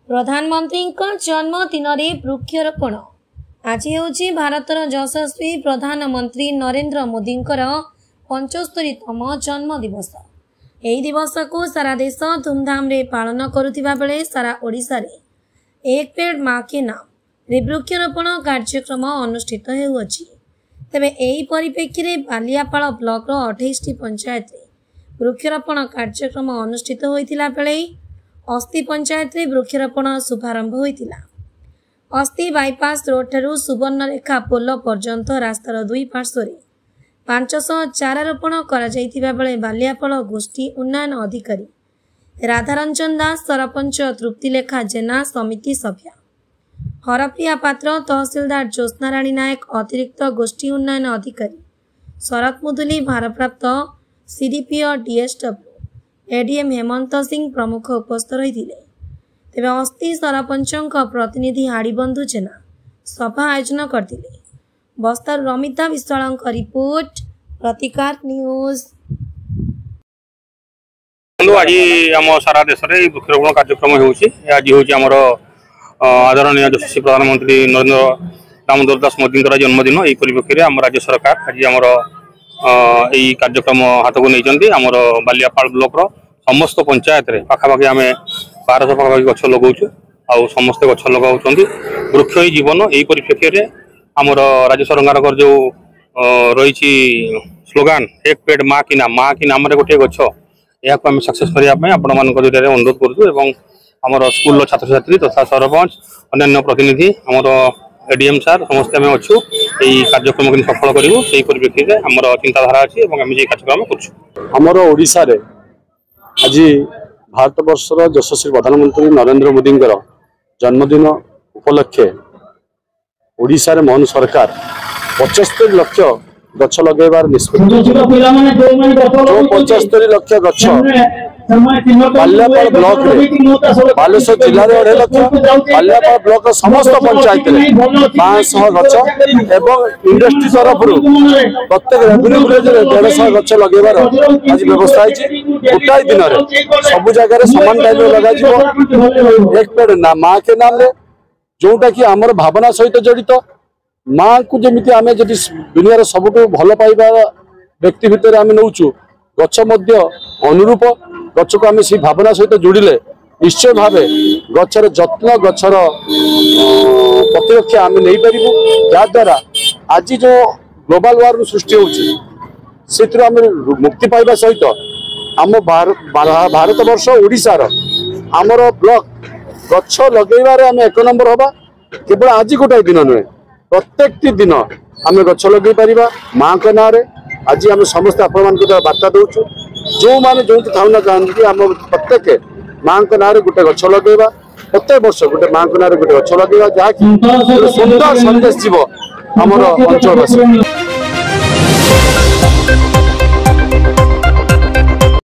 प्रधानमंत्री जन्मदिन वृक्षरोपण आज हूँ भारतर यशस्वी प्रधानमंत्री नरेंद्र मोदी 75तम जन्मदिवस। यही दिवस को सारा देश धूमधाम रे पालन करुथिबा बेले सारा ओडिशा रे एक पेड़ माँ के नाम रे वृक्षरोपण कार्यक्रम अनुष्ठित हेउअछि। तेबे एही परिप्रेक्षी रे बालियापाल ब्लॉक रो 28टी पंचायत रे वृक्षरोपण कार्यक्रम अनुष्ठित होइतिला बेले अस्ति पंचायत रे वृक्षरोपण शुभारंभ होइतिला। अस्ति बाईपास रोड ठारू सुवर्णरेखा पोल पर्यंत रास्तार दुई पार्श्व रे 500 चारा रोपण करा जाइतिबा बेले बालियापाल गोष्ठी उन्नयन अधिकारी राधारंजन दास, सरपंच तृप्तिलेखा जेना, समिति सभ्य हरप्रिया पात्र, तहसीलदार ज्योत्स्नाराणी नायक, अतिरिक्त गोष्ठी उन्नयन अधिकारी शरद मुदुली, भारप्राप्त CDPO DSW ADM Hemant Singh प्रमुख उपस्थित रही। तेज अस्ति सरपंच प्रतिनिधि हाड़ीबंधु जेना सभा आयोजन करते। बस्तर रमिता विश्वाल रिपोर्ट, प्रतिकार न्यूज। आज आम सारा देश में वृक्षरोपण कार्यक्रम होमर आदरणीय यशस्वी प्रधानमंत्री नरेंद्र दामोदर दास मोदी जन्मदिन। यही परिप्रेक्षी में आम राज्य सरकार आज आमर यही कार्यक्रम हाथ को नहीं आमर बालियापाल ब्लॉक समस्त पंचायत रे पाखापाखि आम 1200 पाखापाखि गछ लगाऊँ आउ समस्ते गछ लगाऊँ। वृक्ष ही जीवन। यही परिप्रेक्षी में आमर राज्य सरकार जो रही स्लोगान एक पेड़ माँ की नाम गोटे गछ या आम सक्सेस करने आपण मान अनुरोध करूँ। स्कूल छात्र छात्री तथा सरपंच अन्य प्रतिनिधि आमर एडीएम सार समस्त आम अच्छु यही कार्यक्रम को सफल करूँ। से परिप्रेक्षी में आमर चिंताधारा अच्छी कार्यक्रम कर ओडिशा रे आज भारत वर्षर यशस्वी प्रधानमंत्री नरेंद्र मोदी जन्मदिन उपलक्षे ओडिशा रे मोहन सरकार 75 लाख गछ लगेबार निष्पत्ति। जो 75 लाख गछ बालियापाल ब्लॉक रे बालेश्वर जिले में 2.5 लाख बालियापाल ब्लॉक समस्त पंचायत में 500 गछ एवं इंडस्ट्री तरफ प्रत्येक रेवेन्यू विलेज 150 गछ लगेबार आज व्यवस्था है। गोटाई दिन में सब जगह सामान टाइम लगा एक पेड़ ना माँ के नाम रे जोटा कि आमर भावना सहित जड़ित माँ को जमी आम जब दुनिया सबुठ भल पाइबा व्यक्ति भितर आम नौचु गछ अनुरूप गछ को आम से भावना सहित जोड़िले निश्चय भाव गचर जत्न गचर प्रतिरक्षा आम नहीं पारू। जहाद्वारा आज जो ग्लोबल वार्मिंग सृष्टि होती आम मुक्ति पाइबा सहित आम भारत वर्ष ओडिशार आमर ब्लॉक गछ लगेबार आम 1 नंबर हवा। केवल आज गोटाए दिन नुहे प्रत्येक दिन आम गछ लगे पारिबा माँ के ना आज आम समस्त आपण मान वार्ता दौचु। जो मैंने जो था ना कहते आम प्रत्येक माँ के ना गोटे गछ लगेगा प्रत्येक वर्ष गोटे माँ के ना गोटे गछ लगेगा जहाँकि सुंदर संदेश जीव आमर अंचलवासी।